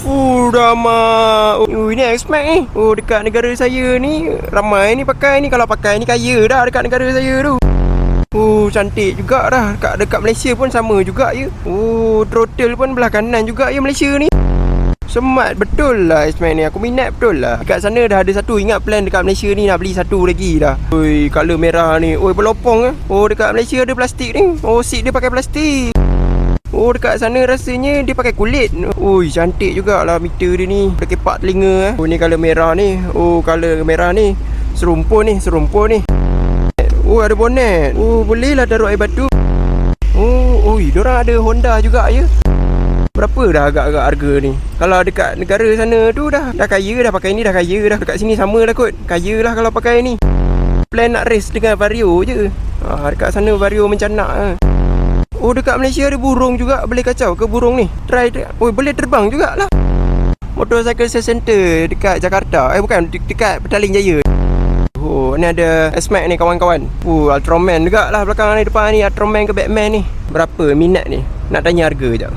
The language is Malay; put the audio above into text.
Dah ini X-Max ni. Dekat negara saya ni ramai ni pakai ni. Kalau pakai ni kaya dah dekat negara saya tu. Cantik juga dah. Dekat Malaysia pun sama juga ya. Throttle pun belah kanan juga ya Malaysia ni. Smart betul lah X-Max ni. Aku minat betul lah. Dekat sana dah ada satu. Ingat plan dekat Malaysia ni nak beli satu lagi dah. Color merah ni. Berlopong eh. Dekat Malaysia ada plastik ni. Seat dia pakai plastik. Dekat sana rasanya dia pakai kulit. Cantik jugalah meter dia ni. Ada kepak telinga ni color merah ni. Color merah ni serumpun ni. Ada bonet. Boleh lah taruh air batu. Diorang ada Honda juga ya. Berapa dah agak-agak harga ni? Kalau dekat negara sana tu dah kaya dah, pakai ni dah kaya dah. Dekat sini sama lah kot. Kaya lah kalau pakai ni. Plan nak race dengan Vario je. Dekat sana Vario mencanak. Dekat Malaysia ada burung juga. Boleh kacau ke burung ni? Try. Boleh terbang jugalah. Motorcycle Sales Center dekat Jakarta. Bukan, dekat Petaling Jaya. Ni ada X-Max ni kawan-kawan. Ultraman juga lah belakang ni, depan ni Ultraman ke Batman ni. Berapa minat ni? Nak tanya harga jap.